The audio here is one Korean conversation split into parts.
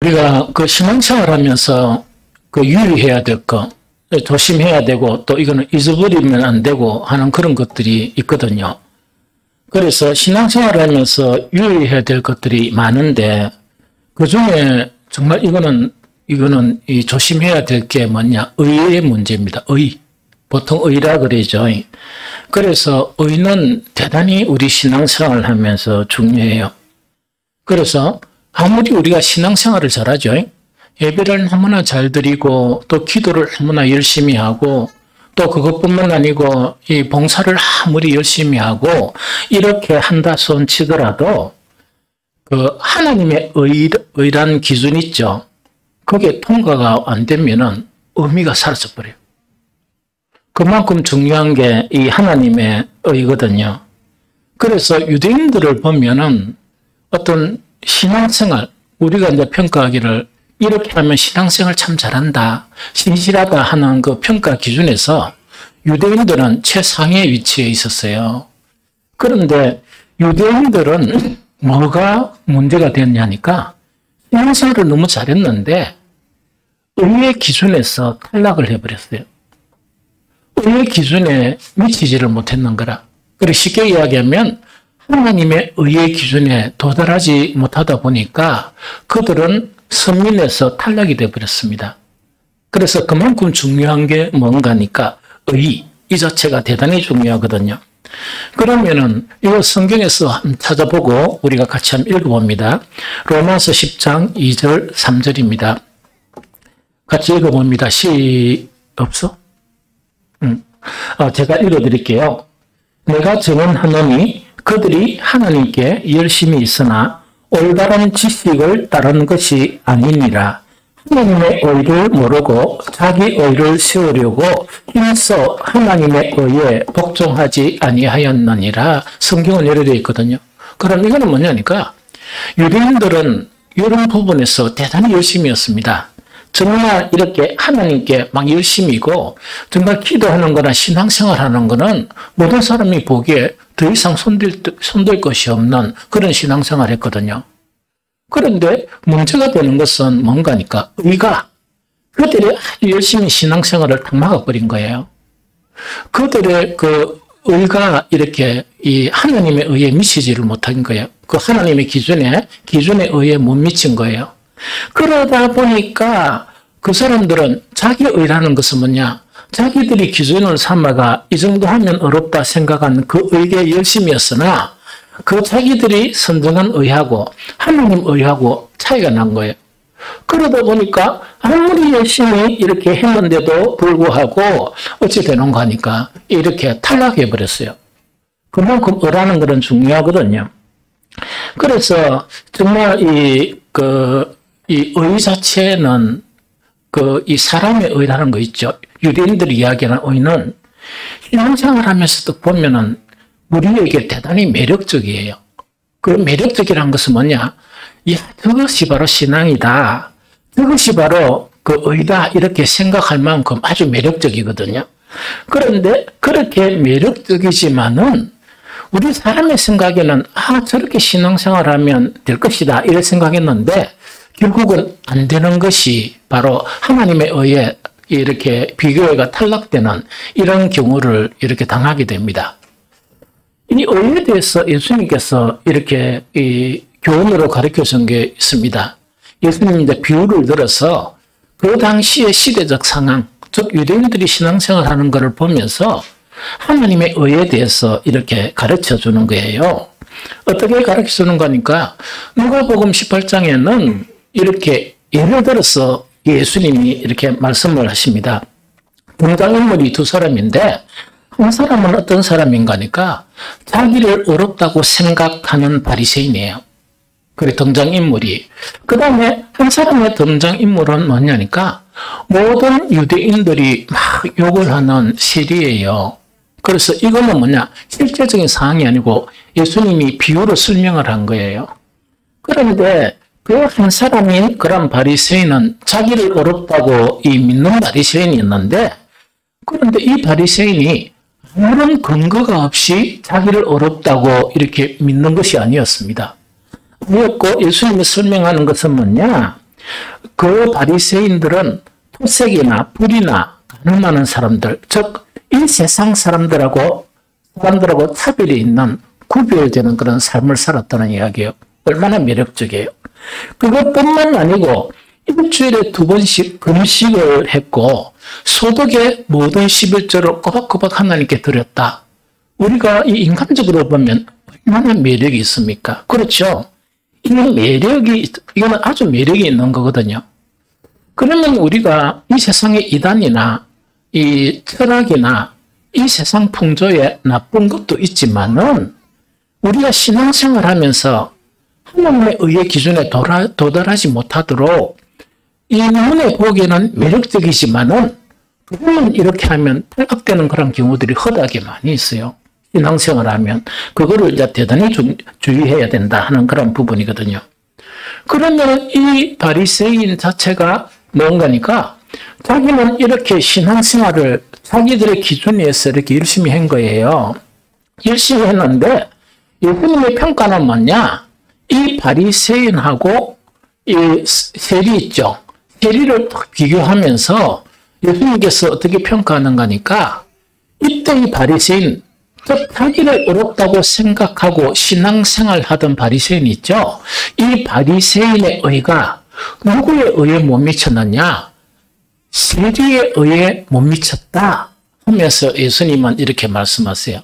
우리가 그 신앙생활 하면서 그 유의해야 될 거, 조심해야 되고 또 이거는 잊어버리면 안 되고 하는 그런 것들이 있거든요. 그래서 신앙생활을 하면서 유의해야 될 것들이 많은데 그 중에 정말 이거는 이 조심해야 될 게 뭐냐? 의의 문제입니다. 의. 보통 의라 그러죠. 그래서 의는 대단히 우리 신앙생활을 하면서 중요해요. 그래서 아무리 우리가 신앙생활을 잘하죠. 예배를 너무나 잘 드리고 또 기도를 너무나 열심히 하고 또 그것뿐만 아니고 이 봉사를 아무리 열심히 하고 이렇게 한다 손 치더라도 그 하나님의 의란 기준 있죠. 그게 통과가 안 되면은 의미가 사라져 버려요. 그만큼 중요한 게 이 하나님의 의거든요. 그래서 유대인들을 보면은 어떤 신앙생활, 우리가 이제 평가하기를 이렇게 하면 신앙생활 참 잘한다, 신실하다 하는 그 평가 기준에서 유대인들은 최상의 위치에 있었어요. 그런데 유대인들은 뭐가 문제가 됐냐니까 신앙생활을 너무 잘했는데 의의 기준에서 탈락을 해버렸어요. 의의 기준에 미치지를 못했는 거라. 그리고 쉽게 이야기하면 하나님의 의의 기준에 도달하지 못하다 보니까 그들은 선민에서 탈락이 되어버렸습니다. 그래서 그만큼 중요한 게 뭔가니까 의, 이 자체가 대단히 중요하거든요. 그러면은 이거 성경에서 한번 찾아보고 우리가 같이 한번 읽어봅니다. 로마서 10장 2절 3절입니다. 같이 읽어봅니다. 없어? 제가 읽어드릴게요. 내가 증언하노니 그들이 하나님께 열심히 있으나 올바른 지식을 따르는 것이 아니니라. 하나님의 의를 모르고 자기 의를 세우려고 힘써 하나님의 의에 복종하지 아니하였느니라. 성경은 이렇게 되어 있거든요. 그럼 이거는 뭐냐니까 유대인들은 이런 부분에서 대단히 열심히였습니다. 정말 이렇게 하나님께 막 열심이고 정말 기도하는 거나 신앙생활 하는 거는 모든 사람이 보기에 더 이상 손댈 것이 없는 그런 신앙생활을 했거든요. 그런데 문제가 되는 것은 뭔가니까 의가 그들이 아주 열심히 신앙생활을 탁 막아버린 거예요. 그들의 그 의가 이렇게 이 하나님의 의에 미치지를 못한 거예요. 그 하나님의 기준에 의에 못 미친 거예요. 그러다 보니까 그 사람들은 자기 의라는 것은 뭐냐? 자기들이 기준을 삼아가 이 정도 하면 어렵다 생각한 그 의에 열심이었으나 그 자기들이 선정한 의하고 하나님 의하고 차이가 난 거예요. 그러다 보니까 아무리 열심히 이렇게 했는데도 불구하고 어찌 되는가 하니까 이렇게 탈락해 버렸어요. 그만큼 의라는 것은 중요하거든요. 그래서 정말 이 의 자체는 이 사람의 의라는 거 있죠. 유대인들이 이야기하는 의는 신앙생활 하면서도 보면은 우리에게 대단히 매력적이에요. 그 매력적이라는 것은 뭐냐? 저것이 바로 신앙이다. 저것이 바로 그 의다. 이렇게 생각할 만큼 아주 매력적이거든요. 그런데 그렇게 매력적이지만은 우리 사람의 생각에는 저렇게 신앙생활 하면 될 것이다. 이렇게 생각했는데 결국은 안 되는 것이 바로 하나님의 의에 이렇게 비교회가 탈락되는 이런 경우를 이렇게 당하게 됩니다. 이 의에 대해서 예수님께서 이렇게 이 교훈으로 가르쳐 준 게 있습니다. 예수님이 이제 비유를 들어서 그 당시의 시대적 상황, 즉 유대인들이 신앙생활 하는 것을 보면서 하나님의 의에 대해서 이렇게 가르쳐 주는 거예요. 어떻게 가르쳐 주는 거니까 누가복음 18장에는 이렇게 예를 들어서 예수님이 이렇게 말씀을 하십니다. 등장인물이 두 사람인데 한 사람은 어떤 사람인가 하니까 자기를 어렵다고 생각하는 바리새인이에요. 그래 등장인물이. 그 다음에 한 사람의 등장인물은 뭐냐니까 모든 유대인들이 막 욕을 하는 세리예요. 그래서 이거는 뭐냐 실제적인 상황이 아니고 예수님이 비유로 설명을 한 거예요. 그런데 그 한 사람인 그런 바리새인은 자기를 어렵다고 믿는 바리새인이었는데 그런데 이 바리새인이 아무런 근거가 없이 자기를 어렵다고 이렇게 믿는 것이 아니었습니다. 아니었고 예수님이 설명하는 것은 뭐냐? 그 바리새인들은 토색이나 불이나 가늠하는 사람들, 즉 이 세상 사람들하고 차별이 있는 구별되는 그런 삶을 살았다는 이야기예요. 얼마나 매력적이에요. 그것뿐만 아니고 일주일에 2번씩 금식을 했고 소득의 모든 11조를 꼬박꼬박 하나님께 드렸다. 우리가 이 인간적으로 보면 얼마나 매력이 있습니까? 그렇죠? 이거는 아주 매력이 있는 거거든요. 그러면 우리가 이 세상의 이단이나 이 철학이나 이 세상 풍조에 나쁜 것도 있지만은 우리가 신앙생활 하면서 하나님의 의의 기준에 도달하지 못하도록 이 눈에 보기에는 매력적이지만은 그것만 이렇게 하면 탈락되는 그런 경우들이 허다하게 많이 있어요. 신앙생활 하면 그거를 이제 대단히 주의해야 된다 하는 그런 부분이거든요. 그러면 이 바리새인 자체가 뭔가니까 자기는 이렇게 신앙생활을 자기들의 기준에서 이렇게 열심히 한 거예요. 열심히 했는데 예수님의 평가는 뭐냐? 이 바리새인하고 이 세리 있죠. 세리를 비교하면서 예수님께서 어떻게 평가하는가니까 이때 이 바리새인, 즉 자기를 어렵다고 생각하고 신앙생활 하던 바리새인이 있죠. 이 바리새인의 의가 누구의 의에 못 미쳤느냐? 세리의 의에 못 미쳤다 하면서 예수님은 이렇게 말씀하세요.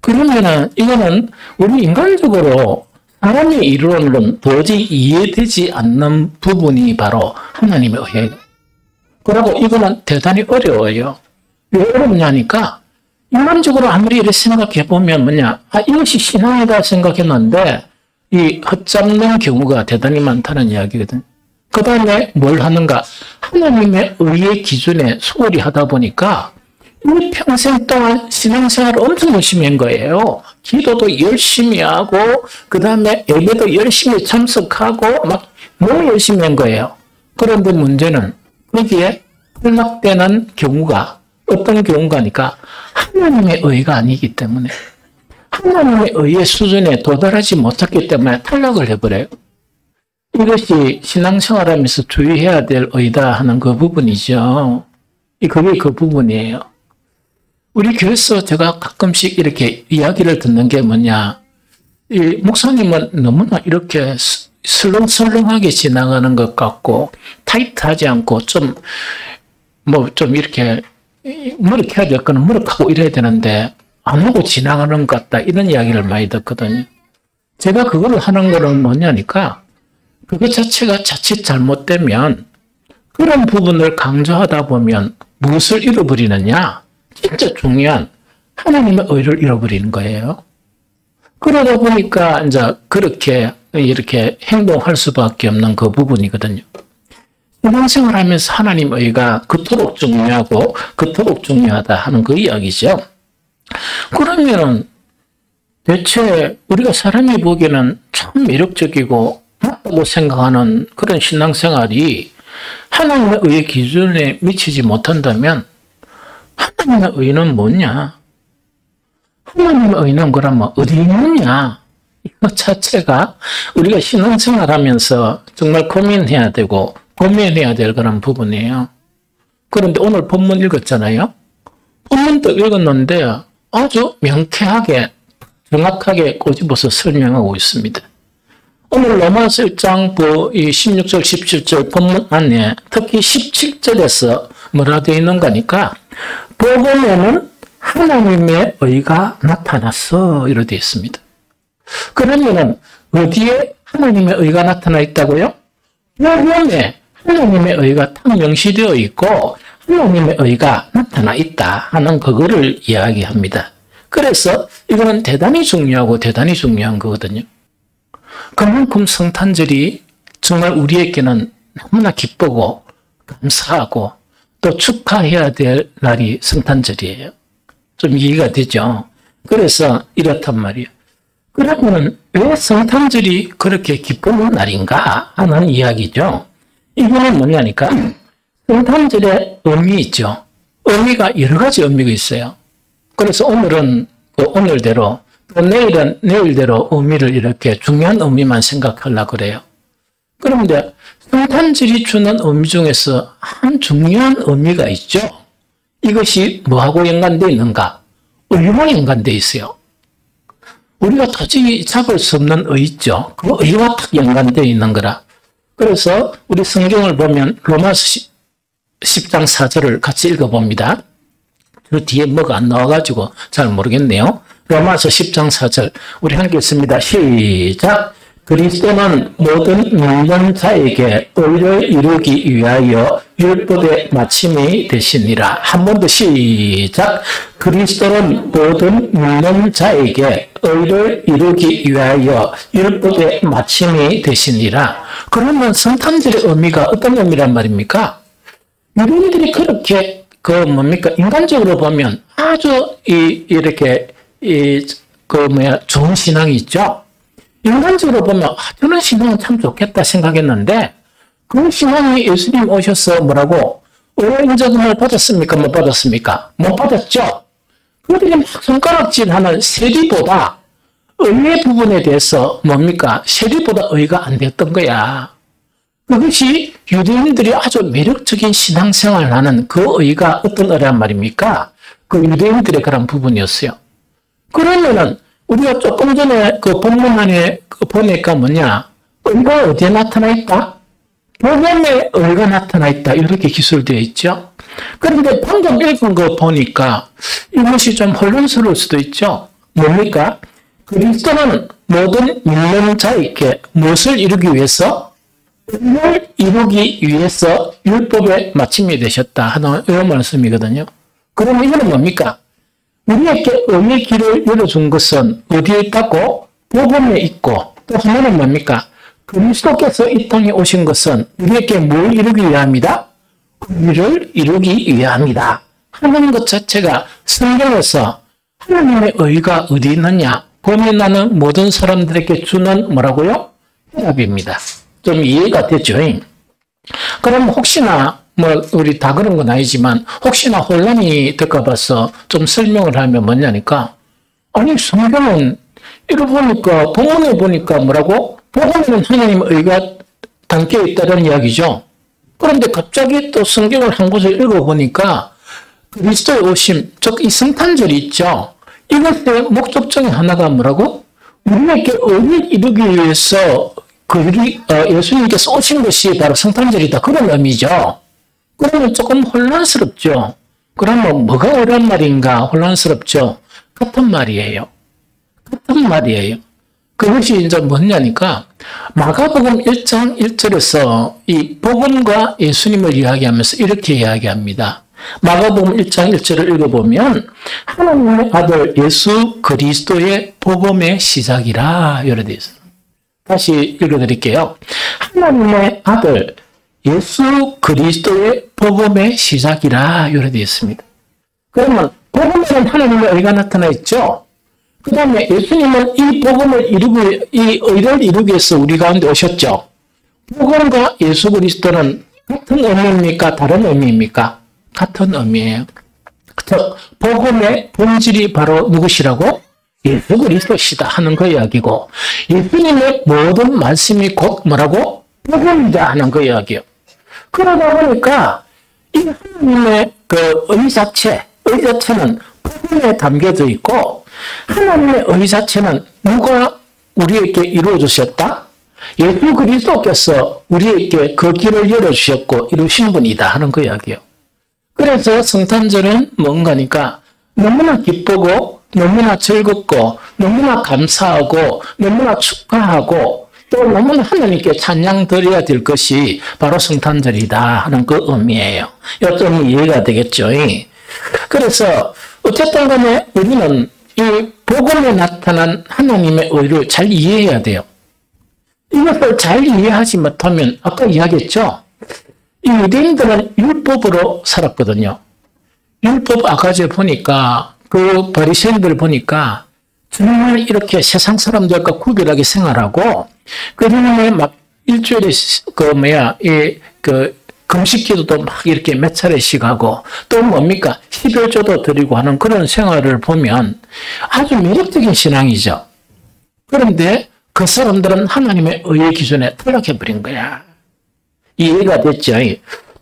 그러면은 이거는 우리 인간적으로 사람의 이론으로는 도저히 이해되지 않는 부분이 바로 하나님의 의예요. 그리고 이거는 대단히 어려워요. 왜 어렵냐니까 인간적으로 아무리 이렇게 생각해 보면 뭐냐, 이것이 신앙이다 생각했는데 이 헛잡는 경우가 대단히 많다는 이야기거든. 그 다음에 뭘 하는가? 하나님의 의의 기준에 소홀히 하다 보니까 이 평생 동안 신앙생활을 엄청 열심히 한 거예요. 기도도 열심히 하고 그 다음에 예배도 열심히 참석하고 막 너무 열심히 한 거예요. 그런데 문제는 거기에 탈락되는 경우가 어떤 경우가니까 하나님의 의가 아니기 때문에 하나님의 의의 수준에 도달하지 못했기 때문에 탈락을 해버려요. 이것이 신앙생활하면서 주의해야 될 의다 하는 그 부분이죠. 그게 그 부분이에요. 우리 교회에서 제가 가끔씩 이렇게 이야기를 듣는 게 뭐냐, 이 목사님은 너무나 이렇게 설렁설렁하게 지나가는 것 같고 타이트하지 않고 좀 이렇게 머쓱해야 될 거는 머쓱하고 이래야 되는데 안 하고 지나가는 것 같다, 이런 이야기를 많이 듣거든요. 제가 그거를 하는 거는 뭐냐니까 그것 자체가 자칫 잘못되면 그런 부분을 강조하다 보면 무엇을 잃어버리느냐? 진짜 중요한 하나님의 의를 잃어버리는 거예요. 그러다 보니까 이제 그렇게 이렇게 행동할 수밖에 없는 그 부분이거든요. 신앙생활 하면서 하나님의 의가 그토록 중요하고 그토록 중요하다 하는 그 이야기죠. 그러면은 대체 우리가 사람이 보기에는 참 매력적이고 맞다고 생각하는 그런 신앙생활이 하나님의 의의 기준에 미치지 못한다면 하나님의 의는 뭐냐? 하나님의 의는 그러면 어디 있느냐? 이거 자체가 우리가 신앙생활 하면서 정말 고민해야 되고 고민해야 될 그런 부분이에요. 그런데 오늘 본문 읽었잖아요. 본문도 읽었는데 아주 명쾌하게 정확하게 꼬집어서 설명하고 있습니다. 오늘 로마서 1장 16절 17절 본문 안에 특히 17절에서 뭐라 되어 있는가니까 복음에는 하나님의 의가 나타났어, 이렇게 되어 있습니다. 그러면은 어디에 하나님의 의가 나타나 있다고요? 복음에 하나님의 의가 딱 명시되어 있고 하나님의 의가 나타나 있다 하는 그거를 이야기합니다. 그래서 이거는 대단히 중요하고 대단히 중요한 거거든요. 그만큼 성탄절이 정말 우리에게는 너무나 기쁘고 감사하고 또 축하해야 될 날이 성탄절이에요. 좀 이해가 되죠? 그래서 이렇단 말이에요. 그러면 왜 성탄절이 그렇게 기쁜 날인가 하는 이야기죠. 이거는 뭐냐니까 성탄절의 의미 있죠. 의미가 여러 가지 의미가 있어요. 그래서 오늘은 오늘대로 또 내일은 내일대로 의미를 이렇게 중요한 의미만 생각하려고 그래요. 그런데 성탄절이 주는 의미 중에서 한 중요한 의미가 있죠. 이것이 뭐하고 연관되어 있는가? 의와 연관되어 있어요. 우리가 도저히 잡을 수 없는 의 있죠. 그 의와 딱 연관되어 있는 거라. 그래서 우리 성경을 보면 로마서 10장 4절을 같이 읽어봅니다. 그 뒤에 뭐가 안 나와가지고 잘 모르겠네요. 로마서 10장 4절 우리 함께 읽습니다. 시작. 그리스도는 모든 믿는 자에게 의를 이루기 위하여 율법의 마침이 되시니라. 한 번 더 시작. 그리스도는 모든 믿는 자에게 의를 이루기 위하여 율법의 마침이 되시니라. 그러면 성탄절의 의미가 어떤 의미란 말입니까? 유대인들이 그렇게 인간적으로 보면 아주 이렇게 좋은 신앙이 있죠. 인간적으로 보면 저는 신앙은 참 좋겠다 생각했는데 그 신앙이 예수님 오셔서 뭐라고 의의 인정을 받았습니까? 못 받았습니까? 못 받았죠. 그들이 막 손가락질하는 세리보다 의의 부분에 대해서 뭡니까? 세리보다 의가 안 됐던 거야. 그것이 유대인들이 아주 매력적인 신앙생활을 하는 그 의가 어떤 의란 말입니까? 그 유대인들의 그런 부분이었어요. 그러면은 우리가 조금 전에 그 본문 안에 보니까 뭐냐? 의가 어디에 나타나 있다? 복음에 의가 나타나 있다. 이렇게 기술되어 있죠. 그런데 방금 읽은 거 보니까 이것이 좀 혼란스러울 수도 있죠. 뭡니까? 그리스도는 모든 믿는 자에게 무엇을 이루기 위해서? 의를 이루기 위해서 율법의 마침이 되셨다 하는 이런 말씀이거든요. 그러면 이거는 뭡니까? 우리에게 의의 길을 열어준 것은 어디에 있다고? 복음에 있고 또 하나는 뭡니까? 그리스도께서 이 땅에 오신 것은 우리에게 뭘 이루기 위함이다? 의를 이루기 위함이다 하는 것 자체가 성경에서 하나님의 의가 어디 있느냐 고민하는 모든 사람들에게 주는 뭐라고요? 해답입니다. 좀 이해가 됐죠? 그럼 혹시나 우리 다 그런 건 아니지만 혹시나 혼란이 될까 봐서 좀 설명을 하면 뭐냐니까 아니 성경은 이러 보니까 본문에 보니까 뭐라고? 복음에는 하나님의 의가 담겨 있다는 이야기죠. 그런데 갑자기 또 성경을 한 곳을 읽어보니까 그리스도의 오심, 즉 이 성탄절이 있죠. 이것의 목적 중에 하나가 뭐라고? 우리에게 의를 이루기 위해서 예수님께서 오신 것이 바로 성탄절이다. 그런 의미죠. 그러면 조금 혼란스럽죠. 그러면 뭐가 옳은 말인가 혼란스럽죠. 같은 말이에요. 같은 말이에요. 그것이 이제 뭐냐니까 마가복음 1장 1절에서 이 복음과 예수님을 이야기하면서 이렇게 이야기합니다. 마가복음 1장 1절을 읽어보면 하나님의 아들 예수 그리스도의 복음의 시작이라 이렇게 되어 있습니다. 다시 읽어드릴게요. 하나님의 아들 예수 그리스도의 복음의 시작이라 이렇게 되어 있습니다. 그러면 복음에는 하나님의 의가 나타나 있죠. 그 다음에 예수님은 이 복음을 이 의를 이루기 위해서 우리 가운데 오셨죠. 복음과 예수 그리스도는 같은 의미입니까? 다른 의미입니까? 같은 의미예요. 즉 복음의 본질이 바로 누구시라고? 예수 그리스도시다 하는 그 이야기고 예수님의 모든 말씀이 곧 뭐라고? 복음이다 하는 그 이야기예요. 그러다 보니까 이 하나님의 그 의 자체는 복음에 담겨져 있고 하나님의 의 자체는 누가 우리에게 이루어 주셨다? 예수 그리스도께서 우리에게 그 길을 열어주셨고 이루신 분이다 하는 그 이야기예요. 그래서 성탄절은 뭔가니까 너무나 기쁘고 너무나 즐겁고 너무나 감사하고 너무나 축하하고 또 너무나 하나님께 찬양 드려야 될 것이 바로 성탄절이다 하는 그 의미예요. 좀 이해가 되겠죠? 그래서 어쨌든 간에 우리는 이 복음에 나타난 하나님의 의를 잘 이해해야 돼요. 이것을 잘 이해하지 못하면 아까 이야기했죠? 이 유대인들은 율법으로 살았거든요. 율법 아가제 보니까 그 바리새인들 보니까 정말 이렇게 세상 사람들과 구별하게 생활하고 그 다음에 막 일주일에 금식기도도 막 이렇게 몇 차례씩 하고 또 뭡니까? 11조도 드리고 하는 그런 생활을 보면 아주 매력적인 신앙이죠. 그런데 그 사람들은 하나님의 의의 기준에 탈락해버린 거야. 이해가 됐죠?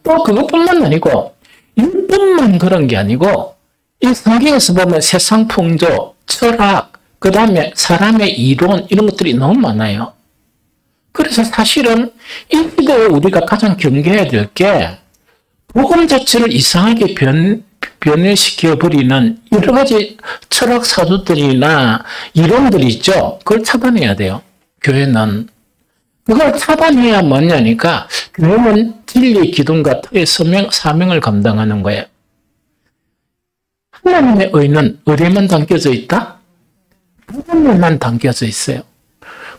또 그것뿐만 아니고 율법만 그런 게 아니고 이 성경에서 보면 세상 풍조, 철학, 그 다음에 사람의 이론 이런 것들이 너무 많아요. 그래서 사실은 이 시대에 우리가 가장 경계해야 될 게 복음 자체를 이상하게 변해시켜버리는 여러 가지 철학 사조들이나 이론들이 있죠. 그걸 차단해야 돼요. 교회는. 그걸 차단해야 뭐냐니까 교회는 진리의 기둥과 터의 사명을 감당하는 거예요. 하나님의 의는 어디에만 담겨져 있다? 복음에만 담겨져 있어요.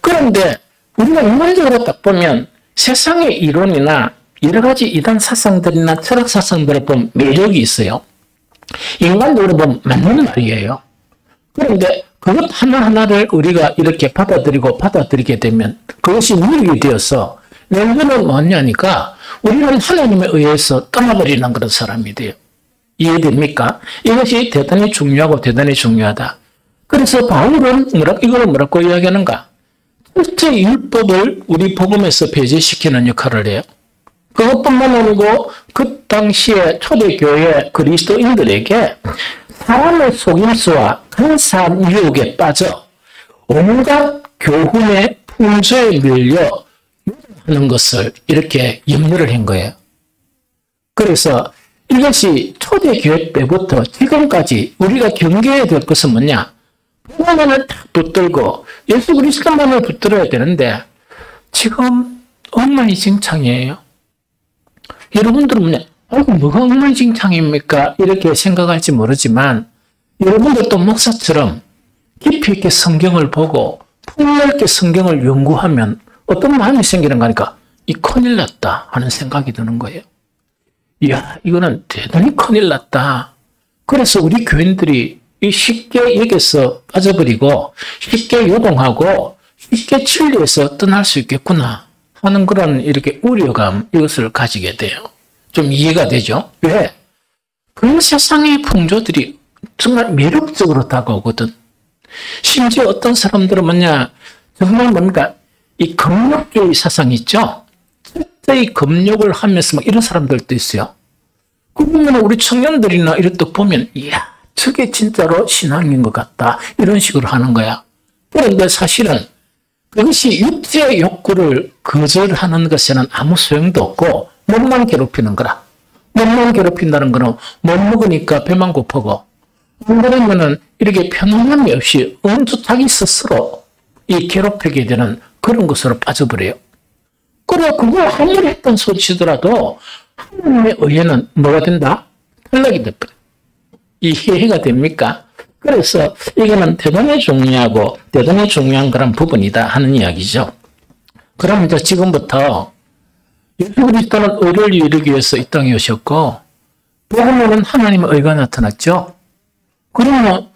그런데 우리가 인간적으로 딱 보면 세상의 이론이나 여러 가지 이단 사상들이나 철학 사상들을 보면 매력이 있어요. 인간적으로 보면 맞는 말이에요. 그런데 그것 하나하나를 우리가 이렇게 받아들이게 되면 그것이 누룩이 되어서 내면은 뭐냐니까 우리는 하나님에 의해서 떠나버리는 그런 사람이 돼요. 이해됩니까? 이것이 대단히 중요하고 대단히 중요하다. 그래서 바울은 이걸 뭐라고 이야기하는가? 첫째 율법을 우리 복음에서 배제시키는 역할을 해요. 그것뿐만 아니고 그 당시에 초대교회 그리스도인들에게 사람의 속임수와 간사한 유혹에 빠져 온갖 교훈의 풍조에 밀려 하는 것을 이렇게 염려를 한 거예요. 그래서 이것이 초대교회 때부터 지금까지 우리가 경계해야 될 것은 뭐냐? 복음만을 딱 붙들고 예수 그리스도만을 붙들어야 되는데 지금 엉망진창이에요. 여러분들은 뭐냐? 뭐가 엉망진창입니까? 이렇게 생각할지 모르지만 여러분들도 목사처럼 깊이 있게 성경을 보고 폭넓게 성경을 연구하면 어떤 마음이 생기는 거니까 이 큰일 났다 하는 생각이 드는 거예요. 이야, 이거는 대단히 큰일 났다. 그래서 우리 교인들이 쉽게 여기서 빠져버리고 쉽게 요동하고 쉽게 진리에서 떠날 수 있겠구나 하는 그런 이렇게 우려감 이것을 가지게 돼요. 좀 이해가 되죠? 왜? 그 세상의 풍조들이 정말 매력적으로 다가오거든. 심지어 어떤 사람들은 뭐냐 정말 뭡니까 이 금욕주의 사상 있죠? 철저히 금욕을 하면서 막 이런 사람들도 있어요. 그러면 우리 청년들이나 이런 또 보면 이야 저게 진짜로 신앙인 것 같다 이런 식으로 하는 거야. 그런데 사실은 그것이 육체의 욕구를 거절하는 것에는 아무 소용도 없고 몸만 괴롭히는 거라. 몸만 괴롭힌다는 거는 못 먹으니까 배만 고프고 안 그러면은 이렇게 편안함이 없이 언제 자기 스스로 이 괴롭히게 되는 그런 것으로 빠져버려요. 그래 그걸 아무리 했던 소치더라도 하나님의 의회는 뭐가 된다? 탈락이 돼버려. 이해가 됩니까? 그래서 이거는 대단히 중요하고 대단히 중요한 그런 부분이다 하는 이야기죠. 그럼 이제 지금부터 예수 그리스도는 의를 이루기 위해서 이 땅에 오셨고 복음에는 하나님의 의가 나타났죠. 그러면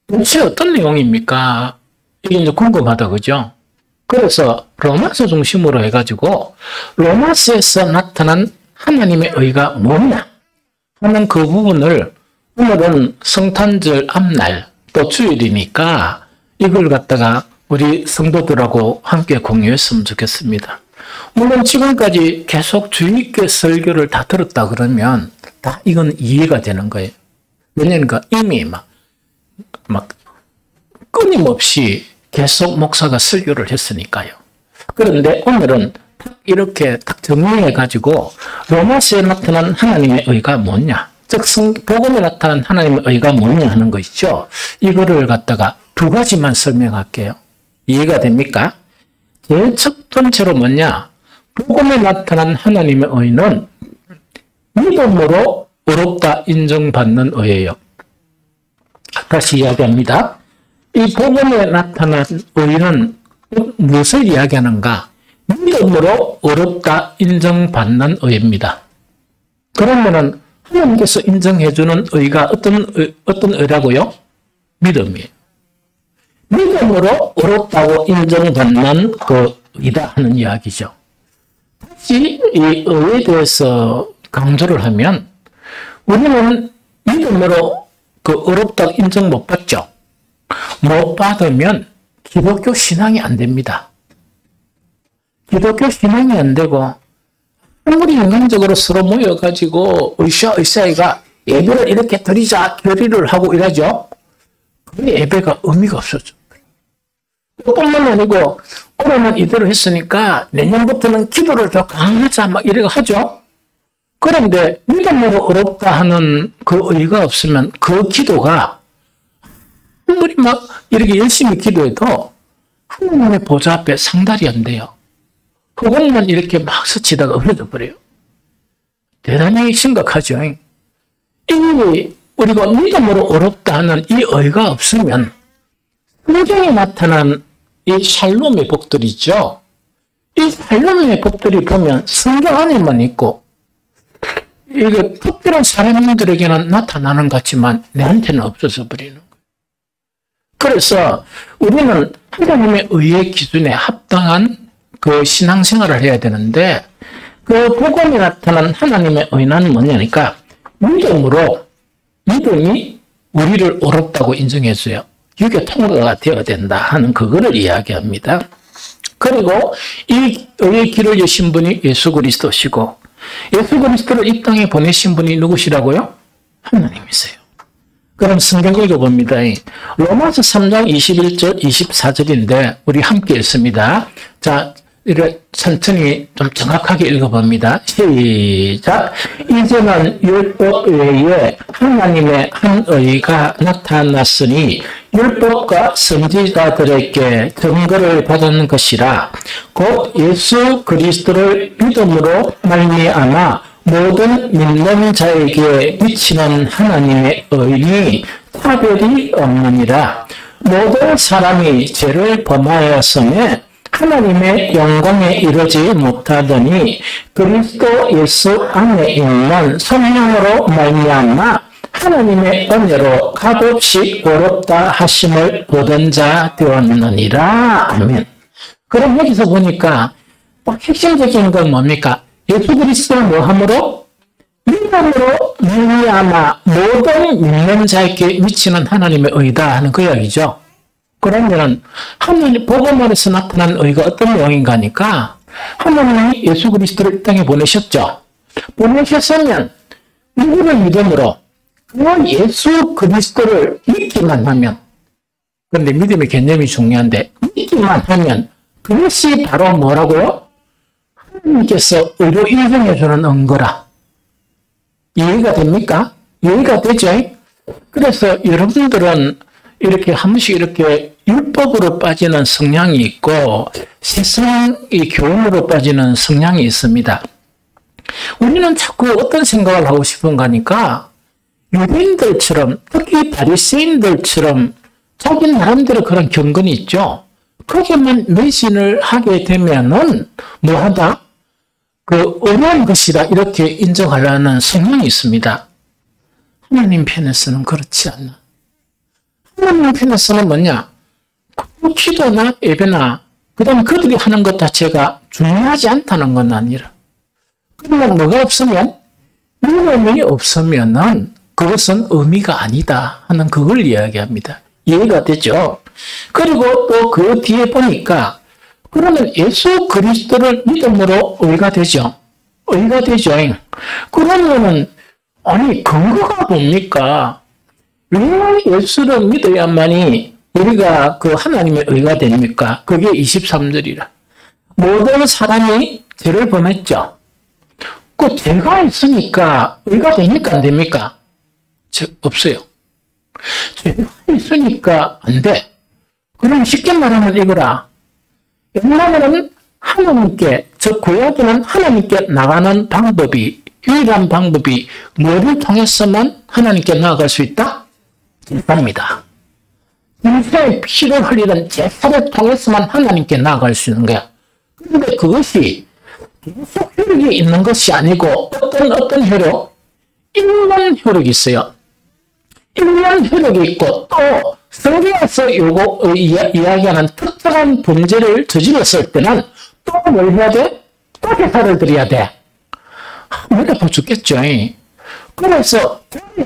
도대체 어떤 내용입니까? 이게 이제 궁금하다 그죠? 그래서 로마서 중심으로 해가지고 로마서에서 나타난 하나님의 의가 뭐냐 하는 그 부분을 오늘은 성탄절 앞날 또 주일이니까 이걸 갖다가 우리 성도들하고 함께 공유했으면 좋겠습니다. 물론 지금까지 계속 주의 있게 설교를 다 들었다 그러면 다 이건 이해가 되는 거예요. 왜냐니까 이미 막 끊임없이 계속 목사가 설교를 했으니까요. 그런데 오늘은 이렇게 딱 정리해가지고 로마서에 나타난 하나님의 의가 뭐냐? 즉 복음에 나타난 하나님의 의가 뭐냐 하는 거 있죠. 이거를 갖다가 두 가지만 설명할게요. 이해가 됩니까? 제일 첫 번째로 뭐냐? 복음에 나타난 하나님의 의는 믿음으로 의롭다 인정받는 의예요. 다시 이야기합니다. 이 복음에 나타난 의는 무엇을 이야기하는가? 믿음으로 의롭다 인정받는 의입니다. 그러면은 하나님께서 인정해주는 의가 어떤 의라고요? 믿음이에요. 믿음으로 의롭다고 인정받는 그 의다 하는 이야기죠. 다시 이 의에 대해서 강조를 하면 우리는 믿음으로 그 의롭다고 인정 못 받죠. 못 받으면 기독교 신앙이 안 됩니다. 기독교 신앙이 안 되고 아무리 인간적으로 서로 모여가지고 의사가 예배를 이렇게 드리자 결의를 하고 이러죠. 그 예배가 의미가 없어져. 뿐만 아니고 올해는 이대로 했으니까 내년부터는 기도를 더 강하자 막 이렇게 하죠. 그런데 믿음으로 어렵다 하는 그 의의가 없으면 그 기도가 아무리 막 이렇게 열심히 기도해도 하나님의 보좌 앞에 상달이 안 돼요. 그것만 이렇게 막 스치다가 없어져 버려요. 대단히 심각하죠. 이 우리가 믿음으로 어렵다 하는 이 의의가 없으면 성경에 나타난 이 샬롬의 복들이 있죠. 이 샬롬의 복들이 보면 성경 안에만 있고 이게 특별한 사람들에게는 나타나는 것 같지만 내한테는 없어져 버리는 거예요. 그래서 우리는 하나님의 의의 기준에 합당한 그 신앙생활을 해야 되는데 그 복음에 나타난 하나님의 의는 뭐냐니까 믿음이 우리를 옳았다고 인정해줘요. 유교 통과가 되어야 된다 하는 그거를 이야기합니다. 그리고 이 의의 길을 여신 분이 예수 그리스도시고 예수 그리스도를 이 땅에 보내신 분이 누구시라고요? 하나님이세요. 그럼 성경 읽어봅니다. 로마서 3장 21절 24절인데 우리 함께 읽습니다. 자, 이렇게 천천히 좀 정확하게 읽어봅니다. 시작. 이제는 율법 외에 하나님의 한 의가 나타났으니 율법과 선지자들에게 증거를 받은 것이라. 곧 예수 그리스도를 믿음으로 말미암아 모든 믿는 자에게 미치는 하나님의 의니 차별이 없느니라. 모든 사람이 죄를 범하였음에 하나님의 영광에 이르지 못하더니 그리스도 예수 안에 있는 성령으로 말미암아 하나님의 은혜로 값없이 옳았다 하심을 얻은 자 되었느니라. 아멘. 그럼 여기서 보니까 핵심적인 건 뭡니까? 예수 그리스도를 뭐함으로? 믿음으로 말미암아 모든 믿는 자에게 미치는 하나님의 의다 하는 그 이야기죠. 그러면 하나님 복음 안에서 나타난 의가 어떤 내용인가니까 하나님이 예수 그리스도를 이 땅에 보내셨죠. 보내셨으면 누구를 믿음으로 그 예수 그리스도를 믿기만 하면, 그런데 믿음의 개념이 중요한데 믿기만 하면 그것이 바로 뭐라고요? 하나님께서 의로 인정해 주는恩거라. 이해가 됩니까? 이해가 되죠? 그래서 여러분들은 이렇게 한 번씩 이렇게 율법으로 빠지는 성향이 있고 세상의 교훈으로 빠지는 성향이 있습니다. 우리는 자꾸 어떤 생각을 하고 싶은가 하니까 유대인들처럼, 특히 바리새인들처럼 자기 나름대로 그런 경건이 있죠. 거기에만 매진을 하게 되면은 뭐하다? 그 어려운 것이라 이렇게 인정하려는 성향이 있습니다. 하나님 편에서는 그렇지 않나. 하나님 편에서는 뭐냐? 기도나 예배나 그다음 그들이 하는 것 자체가 중요하지 않다는 건 아니라. 그러면 뭐가 없으면 믿음이 없으면은 그것은 의미가 아니다 하는 그걸 이야기합니다. 이해가 되죠? 그리고 또 그 뒤에 보니까 그러면 예수 그리스도를 믿음으로 의가 되죠. 의가 되죠. 그러면은 아니 근거가 뭡니까? 왜 예수를 믿어야만이 우리가 그 하나님의 의가 됩니까? 그게 23절이라. 모든 사람이 죄를 범했죠. 그 죄가 있으니까 의가 됩니까? 안 됩니까? 없어요. 죄가 있으니까 안 돼. 그럼 쉽게 말하면 이거라. 옛날에는 하나님께, 즉 구약에는 하나님께 나가는 방법이, 유일한 방법이 뭐를 통해서만 하나님께 나아갈 수 있다? 제사입니다. 인생의 피를 흘리는 제사를 통해서만 하나님께 나아갈 수 있는 거야. 그런데 그것이 계속 효력이 있는 것이 아니고 어떤 효력? 1년 효력이 있어요. 1년 효력이 있고 또 성경에서 요거 이야기하는 특정한 범죄를 저질렀을 때는 또 뭘 해야 돼? 또 제사를 드려야 돼. 머리가 더 죽겠죠. 그래서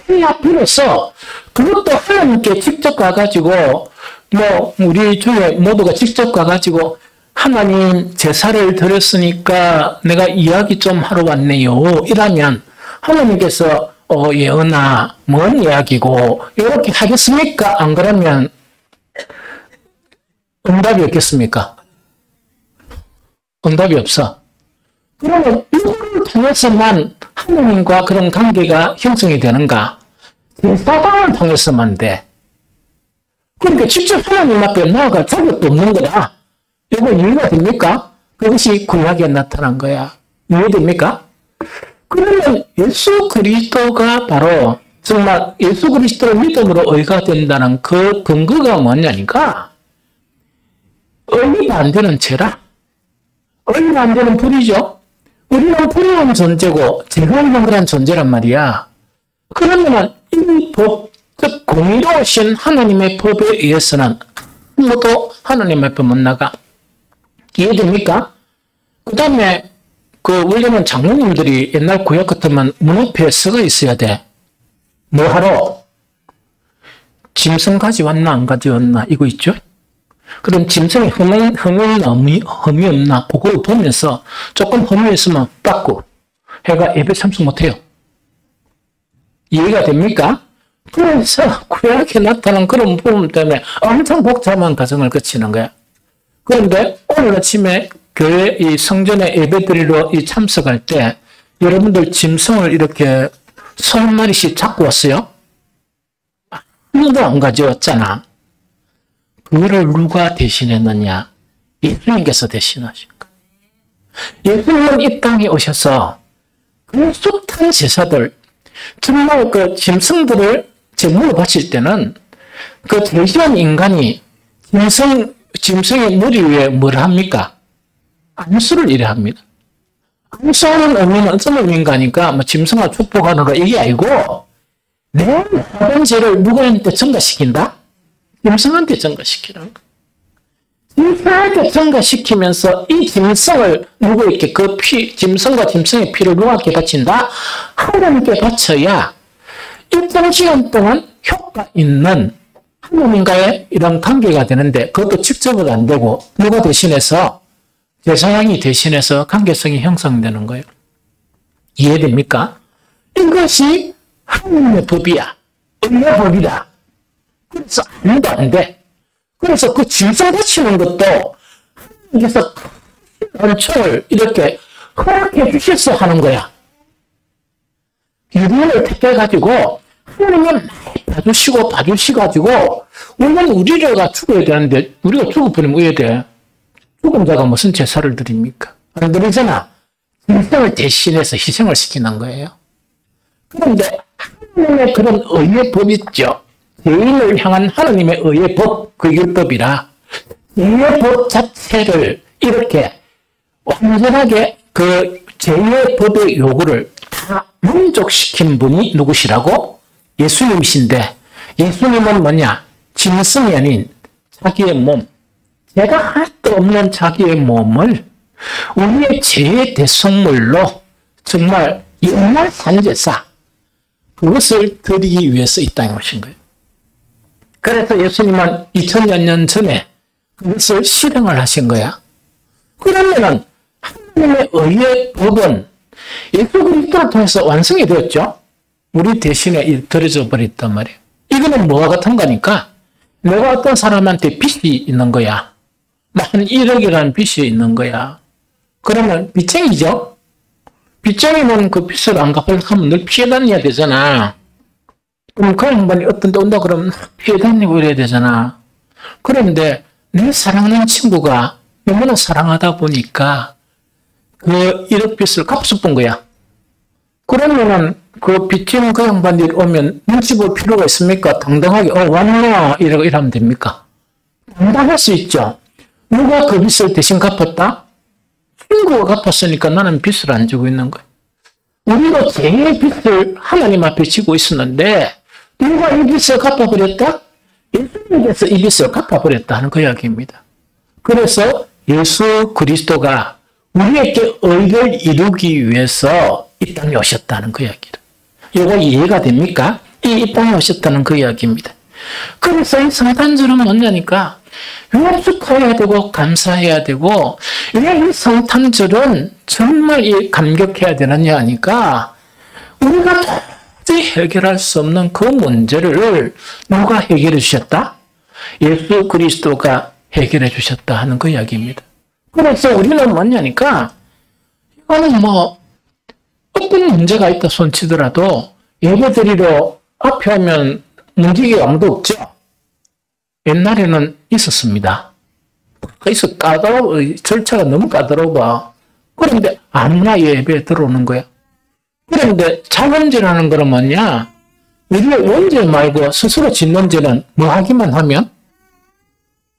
해야 비로소 그것도 하나님께 직접 가가지고 뭐 우리 주에 모두가 직접 가가지고 하나님 제사를 드렸으니까 내가 이야기 좀 하러 왔네요. 이러면 하나님께서 예언아 뭔 이야기고 이렇게 하겠습니까? 안 그러면 응답이 없겠습니까? 응답이 없어. 그러면 이거를 통해서만 하나님과 그런 관계가 형성이 되는가? 제사장을 통해서만 돼. 그러니까 직접 하나님 앞에 나아갈 자격도 없는 거야. 이거 이해가 됩니까? 그것이 구약에 나타난 거야. 이해됩니까? 그러면 예수 그리스도가 바로 정말 예수 그리스도를 믿음으로 의가 된다는 그 근거가 뭐냐니까 의가 안 되는 죄라. 의가 안 되는 불이죠. 우리는 불의한 존재고 죄가 있는 그런 존재란 말이야. 그러면 이 법, 즉 공의로우신 하나님의 법에 의해서는 아무도 하나님 앞에 못 나가. 이해됩니까? 그 다음에 원래는 장로님들이 옛날 구약 같으면 문 앞에 서가 있어야 돼. 뭐 하러? 짐승 가져왔나 안 가져왔나 이거 있죠? 그럼 짐승이 흠이 없나 그걸 보면서 조금 흠이 있으면 닦고 해가 예배 참석 못해요. 이해가 됩니까? 그래서 구약에 나타난 그런 부분 때문에 엄청 복잡한 과정을 거치는 거야. 그런데 오늘 아침에 교회 이 성전에 예배드리러 참석할 때 여러분들 짐승을 이렇게 20마리씩 잡고 왔어요? 아무도 안 가져왔잖아. 그거를 누가 대신했느냐? 예수님께서 대신하신 거예요. 예수님은 이 땅에 오셔서 그 숱한 제사들, 정말 그 짐승들을 제물로 바칠 때는 그 대신한 인간이 짐승의 머리 위에 뭘 합니까? 안수를 이래 합니다. 안수하는 의미는 어떤 의미인가니까 뭐 짐승을 축복하는 거 이게 아니고 내 모든 죄를 누구한테 전가시킨다? 짐승한테 전가시키는 거. 짐승한테 전가시키면서 이 짐승을 누구에게 짐승과 짐승의 피를 누구에게 바친다? 하나님께 바쳐야 일정 시간 동안 효과 있는 하나님과의 이런 관계가 되는데 그것도 직접은 안 되고 누가 대신해서 제사장이 대신해서 관계성이 형성되는 거예요. 이해됩니까? 이것이 하나님의 법이야. 은혜의 법이다. 그래서 아무도 안 돼. 그래서 그 짐승 바치는 것도 하나님께서 은총을 이렇게 허락해 주셔서 하는 거야. 유리를 택해가지고 하나님이 많이 봐주시가지고 원래는 우리가 죽어야 되는데 우리가 죽어버리면 왜 돼? 죽은 자가 무슨 제사를 드립니까? 안 드리잖아. 짐승을 대신해서 희생을 시키는 거예요. 그런데 하나님의 그런 의의 법 있죠. 죄인을 향한 하나님의 의의 법, 그 율법이라 의의 법 자체를 이렇게 완전하게 그 죄의 법의 요구를 다 만족시킨 분이 누구시라고? 예수님이신데 예수님은 뭐냐? 짐승이 아닌 자기의 몸, 죄가 하나도 없는 자기의 몸을 우리의 죄의 대속물로 정말 영원한 산제사 그것을 드리기 위해서 이 땅에 오신 거예요. 그래서 예수님은 2000여 년 전에 그것을 실행을 하신 거야. 그러면은 하나님의 의의 법은 예수 그리스도를 통해서 완성이 되었죠. 우리 대신에 드려져 버렸단 말이에요. 이거는 뭐와 같은 거니까 내가 어떤 사람한테 빚이 있는 거야. 한 1억이라는 빚이 있는 거야. 그러면 빚쟁이죠. 빚쟁이는 그 빚을 안 갚으려면 늘 피해 다녀야 되잖아. 그럼 그 양반이 어떤 데 온다 그러면 피해 다니고 이래야 되잖아. 그런데 내 사랑하는 친구가 너무나 사랑하다 보니까 그 1억 빚을 갚아본 거야. 그러면은 그 빚지는 그 양반이 오면 눈치 볼 필요가 있습니까? 당당하게 왔나? 이러면 됩니까? 당당할 수 있죠. 누가 그 빚을 대신 갚았다? 친구가 갚았으니까 나는 빚을 안 지고 있는 거야. 우리가 죄의 빚을 하나님 앞에 지고 있었는데 누가 이 빚을 갚아버렸다? 예수님께서 이 빚을 갚아버렸다 하는 그 이야기입니다. 그래서 예수 그리스도가 우리에게 의를 이루기 위해서 이 땅에 오셨다는 그 이야기다. 이거 이해가 됩니까? 이 땅에 오셨다는 그 이야기입니다. 그래서 이 성탄절은 뭐냐니까 왜 축하해야 되고 감사해야 되고 왜 이 성탄절은 정말 감격해야 되느냐 하니까 우리가 도저히 해결할 수 없는 그 문제를 누가 해결해 주셨다? 예수 그리스도가 해결해 주셨다 하는 그 이야기입니다. 그래서 우리는 뭐냐니까 이거는 뭐 어떤 문제가 있다 손치더라도 예배드리러 앞에 하면 문제가 아무도 없죠. 옛날에는 있었습니다. 그래서 절차가 너무 까다로워. 그런데 아무나 예배에 들어오는 거야. 그런데 자원제라는 거는 뭐냐? 우리의 원죄 말고 스스로 짓는 죄는 뭐 하기만 하면?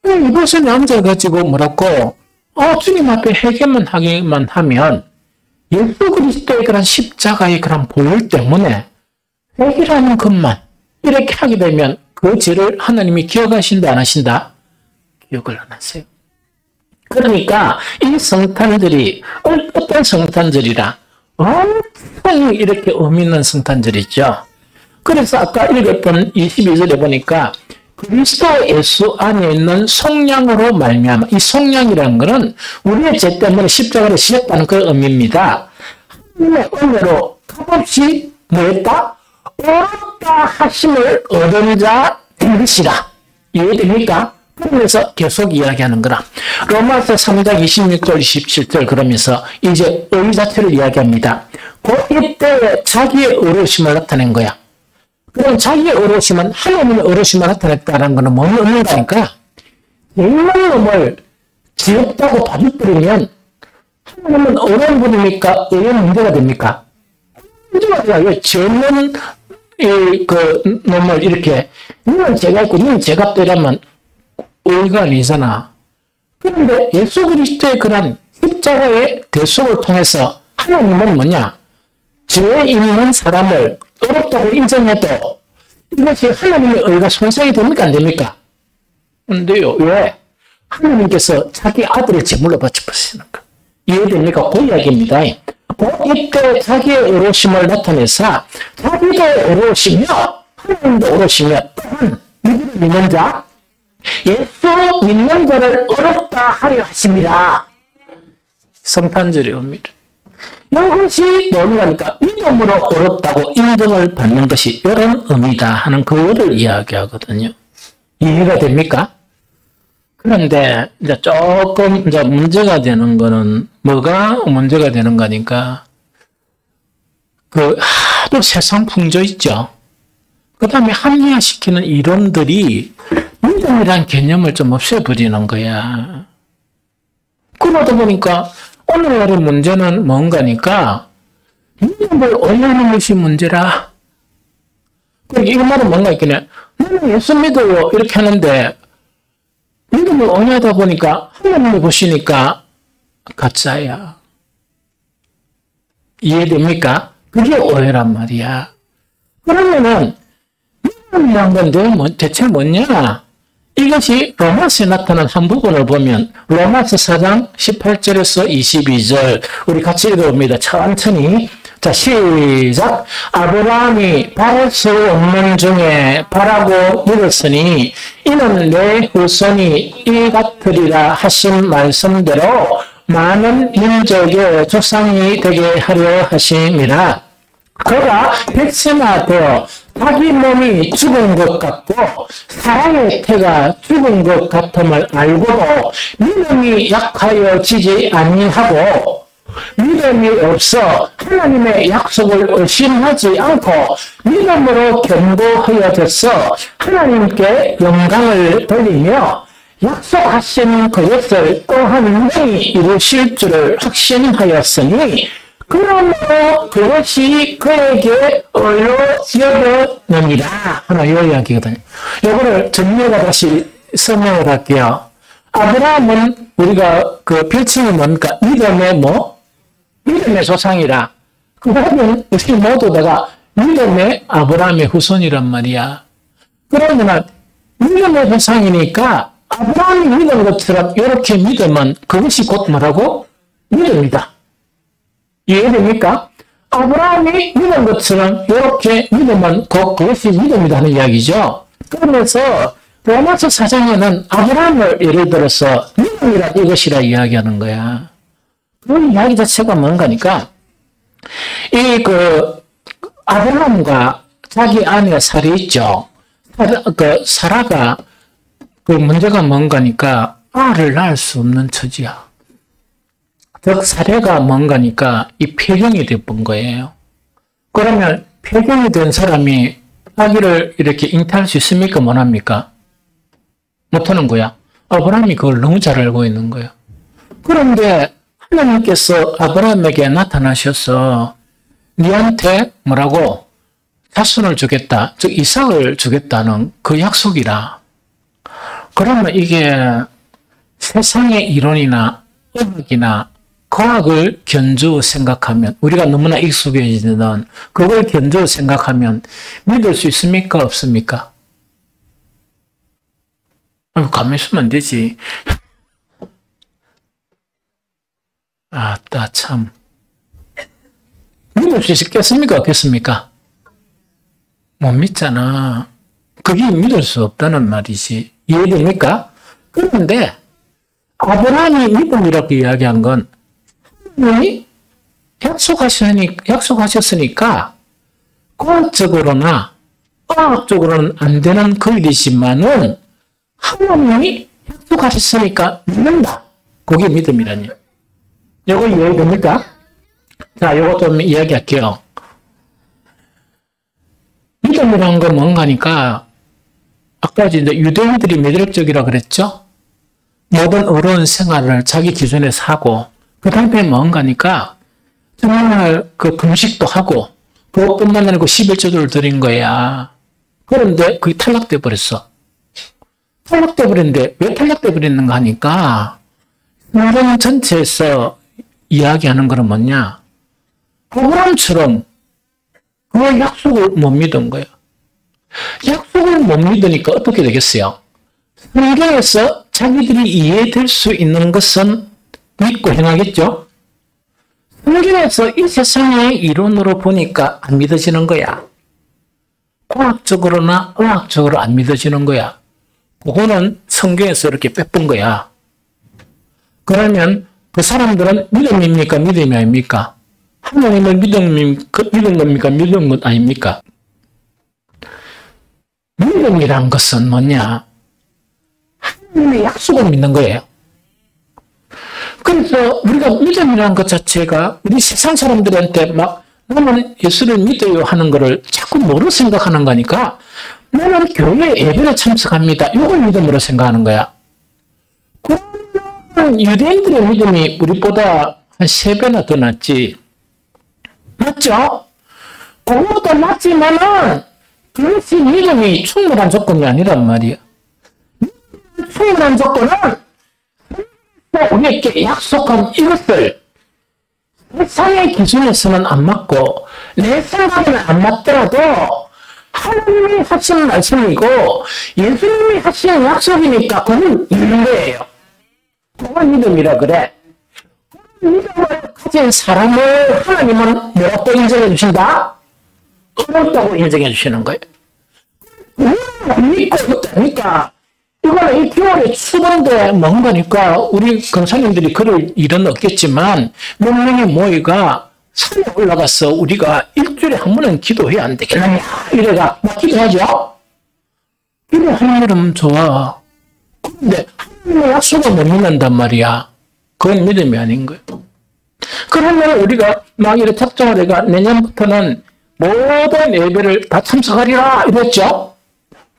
이곳에 앉아가지고 뭐라고? 주님 앞에 회개만 하기만 하면 예수 그리스도의 그런 십자가의 그런 보혈 때문에 회개라는 것만 이렇게 하게 되면 그 죄를 하나님이 기억하신다 안 하신다? 기억을 안 하세요. 그러니까 이 성탄절이 어떤 성탄절이라 엄청 이렇게 의미 있는 성탄절이죠. 그래서 아까 읽었던 22절에 보니까 그리스도 예수 안에 있는 속량으로 말미암아 이 속량이라는 것은 우리의 죄 때문에 십자가를 지셨다는 그 의미입니다. 하나님의 은혜로 값없이 뭐했다? 옳다 하심을 얻은 자 되시라. 이해됩니까? 그러면서 계속 이야기하는 거라. 로마서 3장 26절 27절 그러면서 이제 의 자체를 이야기합니다. 이때 자기의 의로우심을 나타낸 거야. 그럼 자기의 의로우심은 하나님의 의로우심을 나타냈다는 것은 뭐는 의미니까 정말 놈을 지었다고 봐주버리면 하나님은 어려운 분입니까? 어려운 문제가 됩니까? 문제가 돼요. 왜 지었는 그 놈을 이렇게 너는 죄가 있고 너는 죄가 없다면 의가 아니잖아. 그런데 예수 그리스도의 그런 십자가의 대속을 통해서 하나님은 뭐냐? 죄에 있는 사람을 어렵다고 인정해도 이것이 하나님의 의가 손상이 됩니까? 안 됩니까? 안 돼요. 왜? 하나님께서 자기 아들을 제물로 바쳐버리시는 거. 이해됩니까? 그 이야기입니다. 이때 자기의 의로우심을 나타내서 자기도 의로우시며 하나님도 의로우시며 또한 누구를 믿는 자? 예수 믿는 자를 어렵다 하려 하십니다. 성탄절의 의미를. 이것이 뭐냐니까 믿음으로 어렵다고 인정을 받는 것이 이런 의미다 하는 그거를 이야기하거든요. 이해가 됩니까? 그런데 이제 조금 이제 문제가 되는 거는 뭐가 문제가 되는 거니까 그 하도 세상 풍조 있죠. 그 다음에 합리화시키는 이론들이 믿음이란 개념을 좀 없애버리는 거야. 그러다 보니까 오늘날의 문제는 뭔가니까 믿음을 오해하는 것이 문제라. 그러니까 이 말은 뭔가 있겠네. 나는 예수 믿어요. 이렇게 하는데 믿음을 오해하다 보니까 하나님을 보시니까 가짜야. 이해됩니까? 그게 오해란 말이야. 그러면은 믿음이란 건데 대체 뭐냐? 이것이 로마서에 나타난 한 부분을 보면 로마서 4장 18절에서 22절 우리 같이 읽어봅니다. 천천히. 자, 시작. 아브라함이 바랄 수 없는 중에 바라고 믿었으니 이는 내 후손이 이 같으리라 하신 말씀대로 많은 민족의 조상이 되게 하려 하심이라. 그가 백세나 자기 몸이 죽은 것 같고 사랑의 태가 죽은 것 같음을 알고도 믿음이 약하여지지 아니하고 믿음이 없어 하나님의 약속을 의심하지 않고 믿음으로 견고하여져서 하나님께 영광을 돌리며 약속하신 그것을 또한 능히 이루실 줄을 확신하였으니 그러므로 그것이 그에게 의로 여겨느니라 하나 이 이야기거든요. 이거를 정리해서 다시 설명을 할게요. 아브라함은 우리가 그 별칭이 뭡니까? 믿음의 조상이라. 그러면 우리 모두 다가 믿음의 아브라함의 후손이란 말이야. 그러면 믿음의 조상이니까 아브라함이 믿은 것처럼 이렇게 믿으면 그것이 곧 뭐라고? 믿음이다. 이해됩니까? 아브라함이 믿은 것처럼 이렇게 믿으면 곧 그것이 믿음이다 하는 이야기죠. 그러면서 로마서 4장에는 아브라함을 예를 들어서 믿음이라 이것이라 이야기하는 거야. 그 이야기 자체가 뭔가니까, 아브라함과 자기 아내 사리 있죠. 사라가, 문제가 뭔가니까, 아를 낳을 수 없는 처지야. 즉, 사례가 뭔가니까, 이 폐경이 돼본 거예요. 그러면, 폐경이 된 사람이 아기를 이렇게 잉태할 수 있습니까? 못 합니까? 못하는 거야. 아브라함이 그걸 너무 잘 알고 있는 거야. 그런데, 하나님께서 아브라함에게 나타나셔서, 니한테 뭐라고? 자손을 주겠다. 즉, 이삭을 주겠다는 그 약속이라. 그러면 이게 세상의 이론이나 의학이나 과학을 견주어 생각하면, 우리가 너무나 익숙해지는 그걸 견주어 생각하면 믿을 수 있습니까? 없습니까? 가만히 있으면 안 되지. 아따, 참. 믿을 수 있겠습니까? 없겠습니까? 못 믿잖아. 그게 믿을 수 없다는 말이지. 이해됩니까? 그런데 아브라함이 믿음이라고 이야기한 건 하나님이 약속하셨으니까 과학적으로나 과학적으로는 안 되는 그 일이지만은 하나님이 약속하셨으니까 믿는다. 그게 믿음이라니. 이거 이해됩니까? 자, 요거 좀 이야기할게요. 믿음이라는 건 뭔가니까, 아까 이제 유대인들이 매력적이라 그랬죠? 모든 어려운 생활을 자기 기준에 사고, 그 다음에 뭔가니까, 정말 그 금식도 하고, 그것뿐만 아니고 11조를 드린 거야. 그런데 그게 탈락돼 버렸어. 탈락돼 버렸는데, 왜 탈락돼 버렸는가 하니까, 성경 전체에서 이야기하는 거는 뭐냐? 아브라함처럼 그 약속을 못 믿은 거예요. 약속을 못 믿으니까 어떻게 되겠어요? 성경에서 자기들이 이해될 수 있는 것은 믿고 행하겠죠? 성경에서 이 세상의 이론으로 보니까 안 믿어지는 거야. 과학적으로나 의학적으로 안 믿어지는 거야. 그거는 성경에서 이렇게 빼본 거야. 그러면 그 사람들은 믿음입니까? 믿음이 아닙니까? 하나님을 믿은 겁니까? 믿은 것 아닙니까? 믿음이란 것은 뭐냐? 하나님의 약속을 믿는 거예요. 그래서 우리가 믿음이라는 것 자체가 우리 세상 사람들한테 막 나는 예수를 믿어요 하는 거를 자꾸 뭐로 생각하는 거니까 나는 교회 예배를 참석합니다. 이걸 믿음으로 생각하는 거야. 그러면 유대인들의 믿음이 우리보다 한 3배나 더 낫지. 맞죠? 그것도 맞지만은 그것이 믿음이 충분한 조건이 아니란 말이야. 충분한 조건은 우리에게 약속한 이것들 세상의 기준에서는 안 맞고 내 생각에는 안 맞더라도 하나님이 하신 말씀이고 예수님이 하신 약속이니까 그건 있는 거예요. 그걸 믿음이라 그래. 믿음을 가진 사람을 하나님은 뭐라고 인정해 주신다? 어렵다고 인정해 주시는 거예요. 안 믿고 있다니까. 이거는 이 겨울에 추운데 뭔가니까 우리 권사님들이 그럴 일은 없겠지만 몇 명의 모이가 산에 올라가서 우리가 일주일에 한 번은 기도해야 안 되겠느냐 이래가 막 기도하죠. 기도하면 좋아. 근데 하나님의 약속을 못 믿는단 말이야. 그건 믿음이 아닌 거예요. 그러면 우리가 막 이렇게 작정을 해가 내년부터는 모든 예배를 다 참석하리라 이랬죠.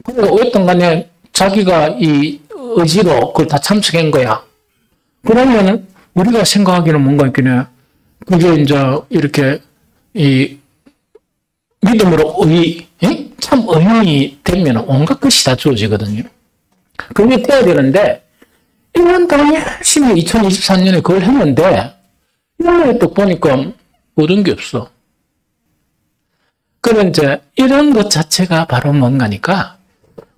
그래서 어떤 간에 자기가 이 의지로 그걸 다 참석한 거야. 그러면 우리가 생각하기는 뭔가 있겠네. 그게 이제 이렇게 이 믿음으로 참 의인이 되면 온갖 것이 다 주어지거든요. 그게 돼야 되는데 1년 동안 열심히 2023년에 그걸 했는데 1년에 또 보니까 얻은 게 없어. 그런 이제 이런 것 자체가 바로 뭔가니까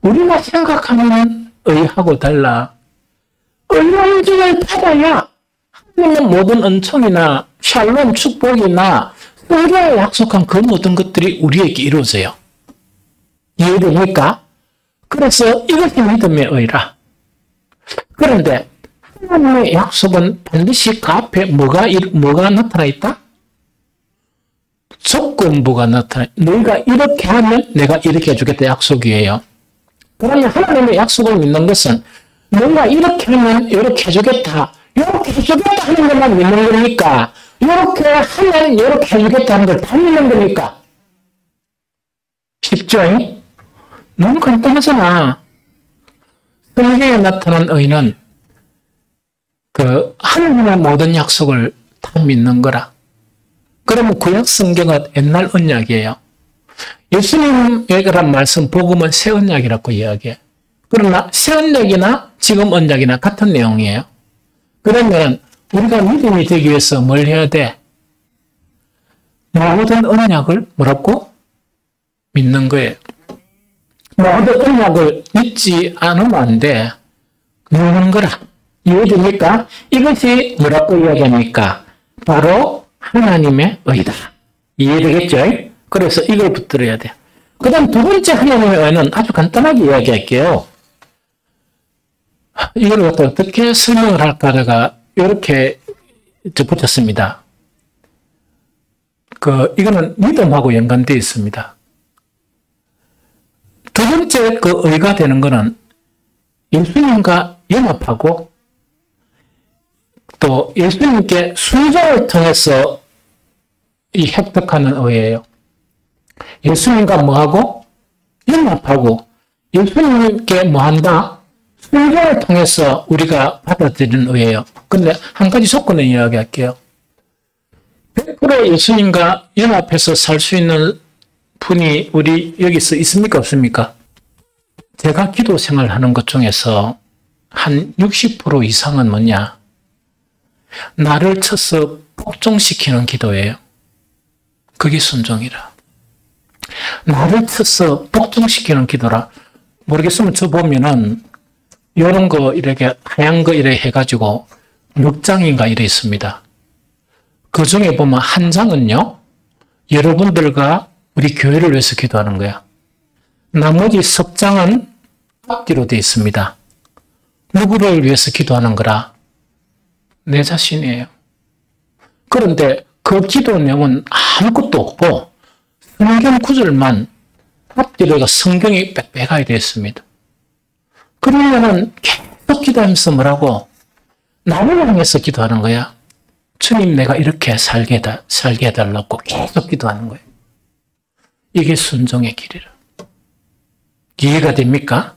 우리가 생각하는 의하고 달라. 의의 인증을 받아야 하나님의 모든 은총이나 샬롬 축복이나 성경에 약속한 그 모든 것들이 우리에게 이루어져요. 이해됩니까? 그래서 이것이 믿음의 의라. 그런데 하나님의 약속은 반드시 그 앞에 뭐가 나타나 있다? 조건부가 나타나. 너희가 이렇게 하면 내가 이렇게 해주겠다 약속이에요. 그러면 하나님의 약속을 믿는 것은 너가 이렇게 하면 이렇게 해주겠다. 이렇게 해주겠다 하는 것만 믿는 거니까 이렇게 하면 이렇게 해주겠다 하는 걸 다 믿는 거니까. 쉽죠? 너무 간단하잖아. 성경에 나타난 의는 하나님의 모든 약속을 다 믿는 거라. 그러면 구약 성경은 옛날 언약이에요. 예수님의 그런 말씀, 복음은 새 언약이라고 이야기해. 그러나 새 언약이나 지금 언약이나 같은 내용이에요. 그러면 우리가 믿음이 되기 위해서 뭘 해야 돼? 모든 언약을 뭐라고? 믿는 거예요. 모든 언약을 믿지 않으면 안 돼. 믿는 거라. 이해됩니까? 이것이 뭐라고 이야기합니까? 바로 하나님의 의다. 이해되겠죠? 그래서 이걸 붙들어야 돼요. 그 다음 두 번째 하나님의 의는 아주 간단하게 이야기할게요. 이걸 갖다 어떻게 설명을 할까 내가 이렇게 붙였습니다. 이거는 믿음하고 연관되어 있습니다. 두 번째 의가 되는 것은 예수님과 연합하고 또 예수님께 순종을 통해서 획득하는 의예요. 예수님과 뭐하고? 연합하고 예수님께 뭐한다? 순종을 통해서 우리가 받아들이는 의예요. 근데 한 가지 조건을 이야기할게요. 100% 예수님과 연합해서 살 수 있는 분이 우리 여기서 있습니까? 없습니까? 제가 기도 생활하는 것 중에서 한 60% 이상은 뭐냐? 나를 쳐서 복종시키는 기도예요. 그게 순종이라. 나를 쳐서 복종시키는 기도라. 모르겠으면 저 보면은 이런 거 이렇게 하얀 거 이렇게 해가지고 몇 장인가 이래 있습니다. 그 중에 보면 한 장은요, 여러분들과 우리 교회를 위해서 기도하는 거야. 나머지 석 장은 앞뒤로 되어 있습니다. 누구를 위해서 기도하는 거라? 내 자신이에요. 그런데 그 기도 내용은 아무것도 없고 성경 구절만 앞뒤로가 성경이 빽빽하게 되어 있습니다. 그러면은 계속 기도하면서 뭐라고? 나를 향해서 기도하는 거야. 주님, 내가 이렇게 살게 해달라고 계속 기도하는 거예요. 이게 순종의 길이라. 이해가 됩니까?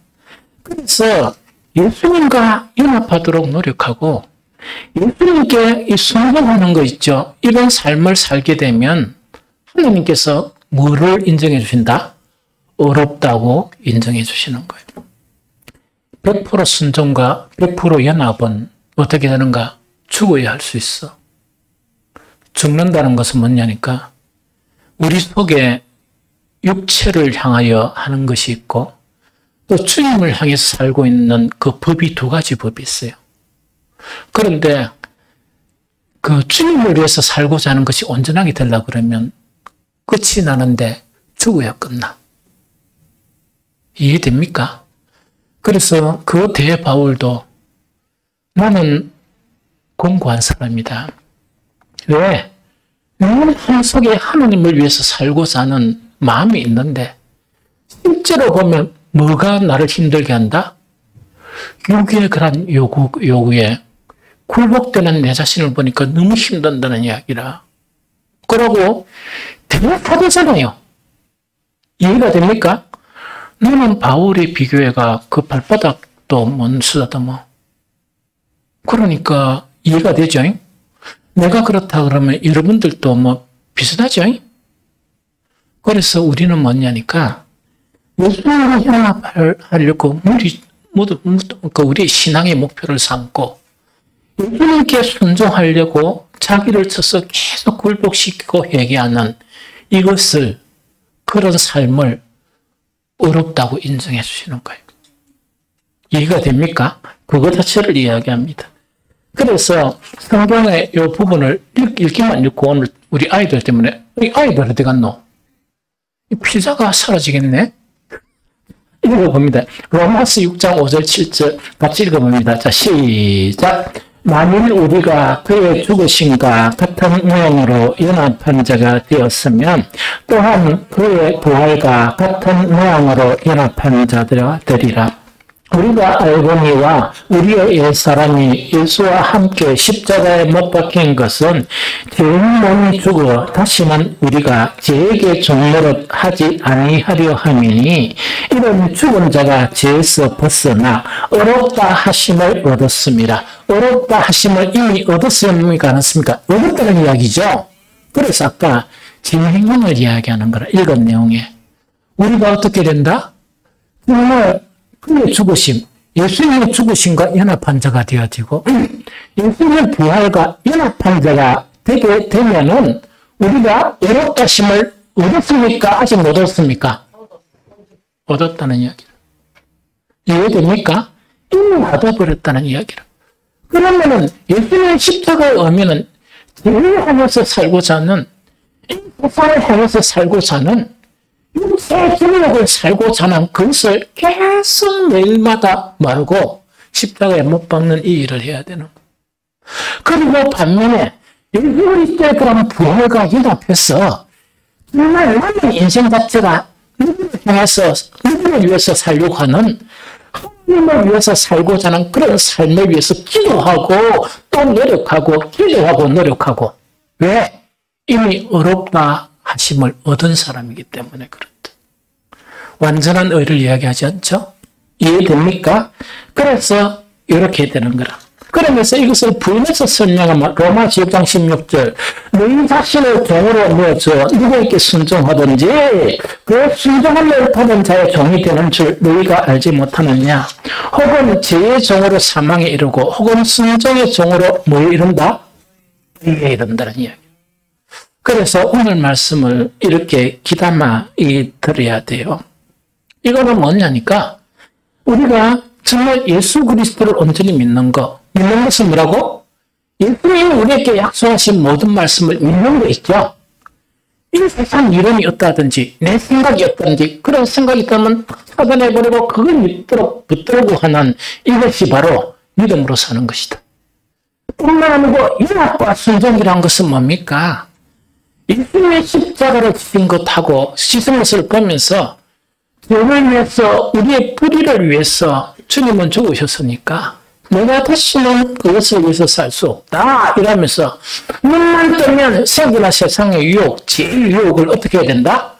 그래서 예수님과 연합하도록 노력하고 예수님께 이 순종하는 거 있죠. 이런 삶을 살게 되면 하나님께서 뭐를 인정해 주신다? 어렵다고 인정해 주시는 거예요. 100% 순종과 100% 연합은 어떻게 되는가? 죽어야 할 수 있어. 죽는다는 것은 뭐냐니까 우리 속에 육체를 향하여 하는 것이 있고 또 주님을 향해서 살고 있는 그 법이 두 가지 법이 있어요. 그런데 그 주님을 위해서 살고자 하는 것이 온전하게 되려고 그러면 끝이 나는데 죽어야 끝나. 이해됩니까? 그래서 그 대바울도 나는 공고한 사람이다. 왜? 내 속에 하나님을 위해서 살고자 하는 마음이 있는데 실제로 보면 뭐가 나를 힘들게 한다? 육의 그런 요구에 굴복되는 내 자신을 보니까 너무 힘든다는 이야기라. 그러고 대답하잖아요. 이해가 됩니까? 나는 바울의 비교회가 그 발바닥도 못 쓰다듬어. 그러니까 이해가 되죠? 내가 그렇다 그러면 여러분들도 뭐 비슷하죠? 그래서 우리는 뭐냐니까 예수님과 연합하려고 우리 신앙의 목표를 삼고 예수님께 순종하려고 자기를 쳐서 계속 굴복시키고 회개하는 이것을 그런 삶을 어렵다고 인정해 주시는 거예요. 이해가 됩니까? 그거 자체를 이야기합니다. 그래서 성경의 이 부분을 읽기만 읽고 오늘 우리 아이들 때문에 이 아이들 어디 갔노? 이 피자가 사라지겠네? 읽어봅니다. 로마서 6장 5절 7절 같이 읽어봅니다. 자, 시작. 만일 우리가 그의 죽으심과 같은 모양으로 연합한 자가 되었으면 또한 그의 부활과 같은 모양으로 연합한 자들아 되리라. 우리가 알거니와 우리의 옛사람이 예수와 함께 십자가에 못 박힌 것은 죄의 몸이 죽어 다시는 우리가 죄에게 종노릇 하지 아니하려 함이니 이런 죽은 자가 죄에서 벗어나 의롭다 하심을 얻었습니다. 의롭다 하심을 이미 얻었습니까? 않았습니까? 얻었다는 이야기죠. 그래서 아까 진행형을 이야기하는 거라. 읽은 내용에 우리가 어떻게 된다? 정말 그의 죽으심, 예수님의 죽으심과 연합한 자가 되어지고 예수님의 부활과 연합한 자가 되게 되면은 우리가 의롭다심을 얻었습니까? 아직 못 얻었습니까? 얻었다는 이야기라. 이해됩니까? 이미 받아버렸다는 이야기라. 그러면은 예수님의 십자가의 의미는 죄를 향해서 살고자 하는, 이 세상을 향해서 살고자 하는, 육체의 기능을 살고자 하는 그것을 계속 매일마다 말고 십자가에 못 박는 이 일을 해야 되는 거예요. 그리고 반면에 예수 그리스도의 그런 부활과 연합해서 정말 나의 인생 자체가 누구를 향해서, 누구를 위해서 살려고 하는, 하나님을 위해서 살고자 하는 그런 삶을 위해서 기도하고 또 노력하고 기도하고 노력하고. 왜? 이미 의롭다 하심을 얻은 사람이기 때문에 그렇다. 완전한 의를 이야기하지 않죠? 이해됩니까? 그래서 이렇게 되는 거라. 그러면서 이것을 부인해서 설명하면 로마서 6장 16절 너희 자신을 종으로 내어줘 누구에게 순종하든지 그 순종함을 받은 자의 종이 되는 줄 너희가 알지 못하느냐. 혹은 죄의 종으로 사망에 이르고 혹은 순종의 종으로 뭐에 이른다? 의에 이른다는 이야기. 그래서 오늘 말씀을 이렇게 귀담아 들어야 돼요. 이거는 뭐냐니까 우리가 정말 예수 그리스도를 온전히 믿는 것은 뭐라고? 예수님이 우리에게 약속하신 모든 말씀을 믿는 거 있죠? 이 세상 이론이 없다든지 내 생각이 없다든지 그런 생각이 있다면 차단해버리고 그걸 붙들고 하는 이것이 바로 믿음으로 사는 것이다. 뿐만 아니고 연합과 순종이라는 것은 뭡니까? 예수님의 십자가를 지신 것하고 씻은 것을 보면서 죄를 위해서 우리의 불의를 위해서 주님은 죽으셨으니까 내가 다시는 그것을 위해서 살 수 없다 이러면서 눈만 뜨면 세계나 세상의 유혹, 죄의 유혹을 어떻게 해야 된다?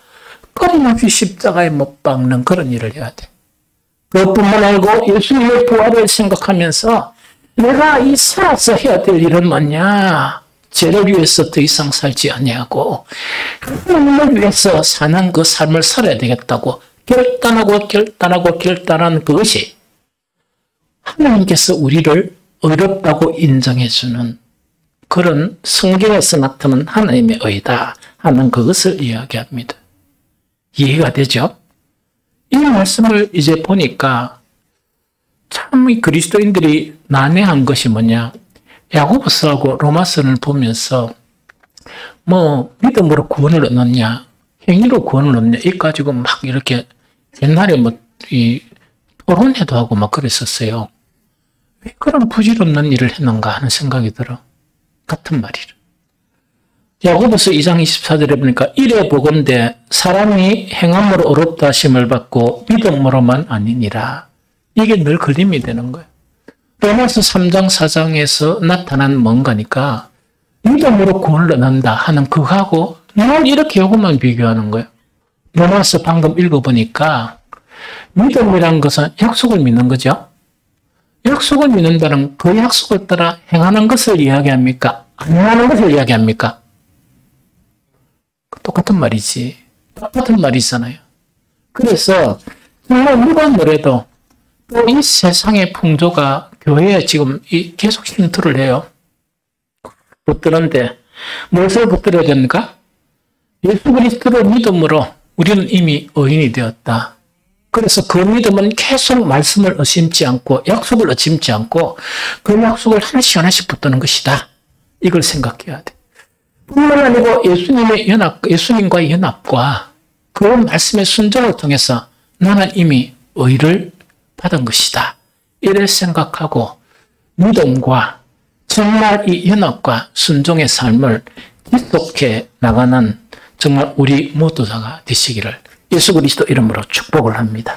끊임없이 십자가에 못 박는 그런 일을 해야 돼. 그것뿐만 아니고 예수님의 부활을 생각하면서 내가 이 살아서 해야 될 일은 뭐냐? 죄를 위해서 더 이상 살지 아니하고 하나님을 위해서 사는 그 삶을 살아야 되겠다고 결단한 그것이 하나님께서 우리를 의롭다고 인정해주는 그런 성경에서 나타나는 하나님의 의다 하는 그것을 이야기합니다. 이해가 되죠? 이 말씀을 이제 보니까 참 이 그리스도인들이 난해한 것이 뭐냐? 야고보서하고 로마서를 보면서 뭐 믿음으로 구원을 얻느냐, 행위로 구원을 얻느냐, 이 가지고 막 이렇게 옛날에 뭐 이 토론회도 하고 막 그랬었어요. 왜 그런 부질없는 일을 했는가 하는 생각이 들어. 같은 말이라. 야고보서 2장 24절에 보니까 이래 보건대 사람이 행함으로 의롭다 하심을 받고 믿음으로만 아니니라. 이게 늘 걸림이 되는 거예요. 로마서 3장 4장에서 나타난 뭔가니까 믿음으로 구원을 얻는다 하는 그거하고 늘 이렇게 요것만 비교하는 거예요. 로마서 방금 읽어보니까 믿음이란 것은 약속을 믿는 거죠. 약속을 믿는다는 그 약속을 따라 행하는 것을 이야기합니까? 안 행하는 것을 이야기합니까? 똑같은 말이지. 똑같은 말이잖아요. 그래서 정말 누가 뭐래도 또 이 세상의 풍조가 교회에 지금 계속 힌트를 해요. 붙드는데 무엇을 붙들어야 됩니까? 예수 그리스도를 믿음으로 우리는 이미 의인이 되었다. 그래서 그 믿음은 계속 말씀을 의심치 않고 약속을 의심치 않고 그 약속을 하나씩 하나씩 붙드는 것이다. 이걸 생각해야 돼. 뿐만 아니고 예수님과의 연합과 그 말씀의 순종을 통해서 나는 이미 의를 받은 것이다. 이래 생각하고 믿음과 정말 이 연합과 순종의 삶을 지속해 나가는 정말 우리 모두가 되시기를 예수 그리스도 이름으로 축복을 합니다.